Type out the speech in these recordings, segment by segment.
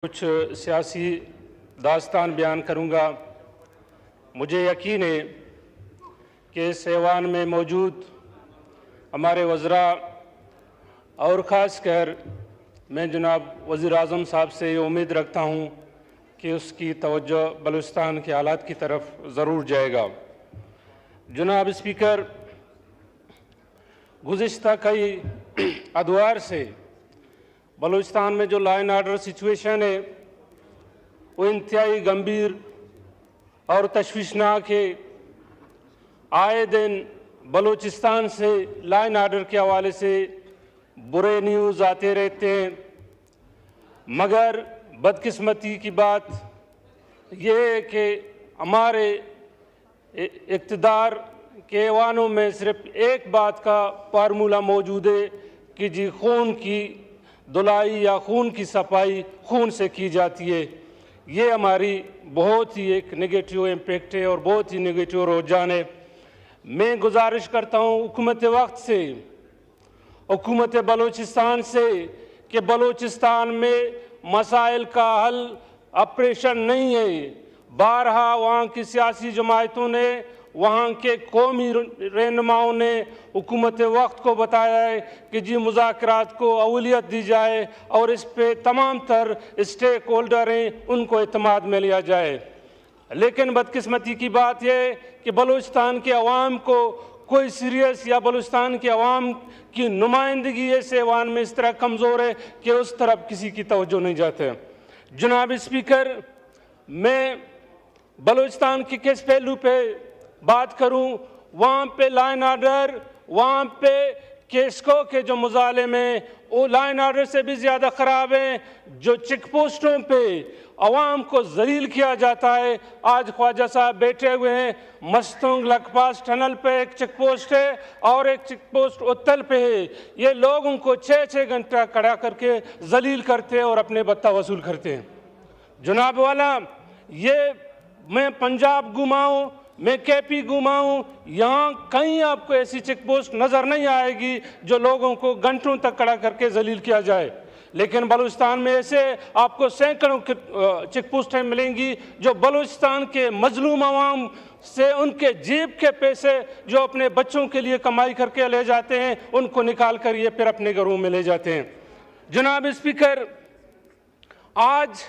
कुछ सियासी दास्तान बयान करूंगा। मुझे यकीन है कि इस ऐवान में मौजूद हमारे वज़रा और ख़ासकर मैं जनाब वज़ीर-ए-आज़म साहब से ये उम्मीद रखता हूं कि उसकी तवज्जो बलूचिस्तान के हालात की तरफ ज़रूर जाएगा। जनाब स्पीकर, गुज़िश्ता कई अदवार से बलूचिस्तान में जो लॉ एंड ऑर्डर सिचुएशन है वो इंतहाई गंभीर और तशवीशनाक है। आए दिन बलूचिस्तान से लॉ एंड ऑर्डर के हवाले से बुरे न्यूज़ आते रहते हैं, मगर बदकिस्मती की बात यह है कि हमारे इक़्तिदार के ऐवानों में सिर्फ एक बात का फार्मूला मौजूद है कि जी खून की धुलाई या खून की सफाई खून से की जाती है। ये हमारी बहुत ही एक नेगेटिव इम्पैक्ट है और बहुत ही नेगेटिव रुझान है। मैं गुजारिश करता हूँ हुकूमत वक्त से, हुकूमत बलूचिस्तान से कि बलूचिस्तान में मसाइल का हल ऑपरेशन नहीं है। बारहा वहाँ की सियासी जमातों ने, वहाँ के कौमी रहनुमाओं ने हुकूमत वक्त को बताया है कि जी मुज़ाकरात को अवलियत दी जाए और इस पे तमाम तर स्टेक होल्डर हैं उनको एतमाद में लिया जाए। लेकिन बदकिस्मती की बात यह है कि बलूचिस्तान के अवाम को कोई सीरियस या बलूचिस्तान के अवाम की नुमाइंदगी ऐसे ऐवान में इस तरह कमज़ोर है कि उस तरफ किसी की तवज्जो नहीं जाते। जनाब स्पीकर, मैं बलूचिस्तान के किस पहलू पे बात करूं? वहाँ पे लॉ एंड ऑर्डर, वहाँ पे केसको के जो मुजालिम हैं वो लॉ एंड ऑर्डर से भी ज़्यादा ख़राब हैं। जो चेक पोस्टों पे अवाम को जलील किया जाता है, आज ख्वाजा साहब बैठे हुए हैं, मस्तूंग लखपास टनल पे एक चेक पोस्ट है और एक चेक पोस्ट उत्तल पे है। ये लोगों को 6-6 घंटा खड़ा करके जलील करते हैं और अपने भत्ता वसूल करते हैं। जनाब वाला, ये मैं पंजाब घुमाऊँ, मैं केपी घुमाऊँ, यहाँ कहीं आपको ऐसी चेक पोस्ट नज़र नहीं आएगी जो लोगों को घंटों तक खड़ा करके जलील किया जाए। लेकिन बलूचिस्तान में ऐसे आपको सैकड़ों चेक पोस्टें मिलेंगी जो बलूचिस्तान के मजलूम अवाम से उनके जेब के पैसे जो अपने बच्चों के लिए कमाई करके ले जाते हैं उनको निकाल कर ये फिर अपने घरों में ले जाते हैं। जनाब स्पीकर, आज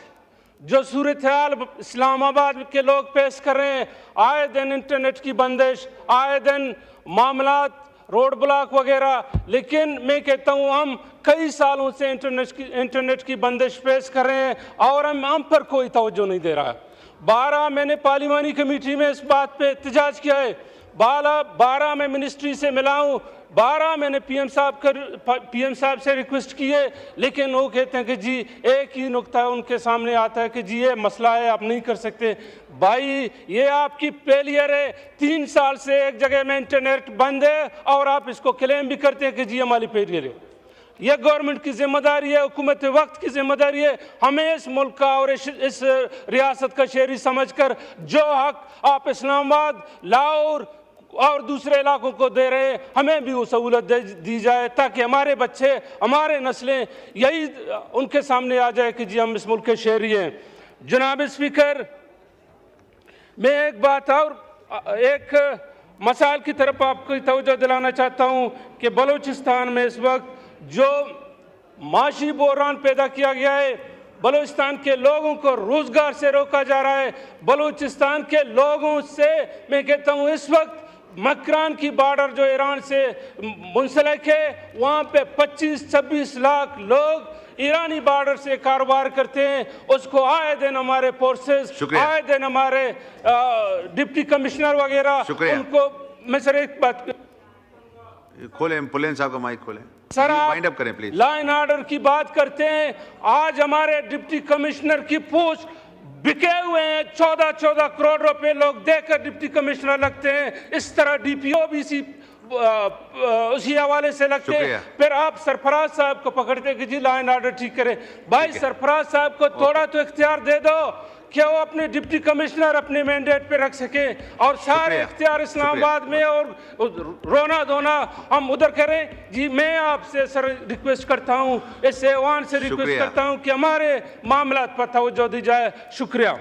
जो सूरत हाल इस्लामाबाद के लोग पेश कर रहे हैं, आए दिन इंटरनेट की बंदिश, आए दिन मामलात, रोड ब्लॉक वगैरह, लेकिन मैं कहता हूँ हम कई सालों से इंटरनेट की बंदिश पेश कर रहे हैं और हम पर कोई तवज्जो नहीं दे रहा। 12 मैंने पार्लिमानी कमेटी में इस बात पे एहतजाज किया है, 12 मैं मिनिस्ट्री से मिला हूँ, 12 मैंने पीएम साहब से रिक्वेस्ट की है, लेकिन वो कहते हैं कि जी एक ही नुक्ता उनके सामने आता है कि जी ये मसला है, आप नहीं कर सकते। भाई, ये आपकी फेलियर है। 3 साल से एक जगह में इंटरनेट बंद है और आप इसको क्लेम भी करते हैं कि जी हमारी फेलियर है। यह गवर्नमेंट की जिम्मेदारी है, हुकूमत वक्त की जिम्मेदारी है। हमें इस मुल्क का और इस रियासत का शहरी समझकर जो हक आप इस्लामाबाद, लाहौर और दूसरे इलाकों को दे रहे हैं, हमें भी वो सहूलत दी जाए ताकि हमारे बच्चे, हमारे नस्लें यही उनके सामने आ जाए कि जी हम इस मुल्क के शहरी हैं। जनाब स्पीकर, मैं एक बात और एक मसाइल की तरफ आपको तवज्जो दिलाना चाहता हूँ कि बलूचिस्तान में इस वक्त जो माशी बहरान पैदा किया गया है, बलूचिस्तान के लोगों को रोजगार से रोका जा रहा है। बलूचिस्तान के लोगों से मैं कहता हूँ इस वक्त मकरान की बॉर्डर जो ईरान से मुंसलिक है, वहाँ पे 25-26 लाख लोग ईरानी बॉर्डर से कारोबार करते हैं। उसको आए दिन हमारे फोर्सेस, आए दिन हमारे डिप्टी कमिश्नर वगैरह, उनको मैं सर एक बात खोलें, पुलेन साहब का माइक खोलें सर, वाइंड अप करें प्लीज। लॉ एंड ऑर्डर की बात करते हैं, आज हमारे डिप्टी कमिश्नर की पोस्ट बिके हुए हैं। 14-14 करोड़ रुपए लोग देकर डिप्टी कमिश्नर लगते हैं। इस तरह डीपीओ भी इसी उसी हवाले से लगते, शुक्रिया। फिर आप सरफराज साहब को पकड़ते कि जी लॉ एंड ऑर्डर ठीक करें। भाई सरफराज साहब को थोड़ा तो इख्तियार दे दो, क्या वो अपने डिप्टी कमिश्नर अपने मैंडेट पे रख सके और सारे शुक्रिया। इख्तियार इस्लामाबाद में और रोना धोना हम उधर करें। जी मैं आपसे सर रिक्वेस्ट करता हूं, इस ऐवान से रिक्वेस्ट शुक्रिया। करता हूं कि हमारे मामला पर तवज्जो दी जाए। शुक्रिया।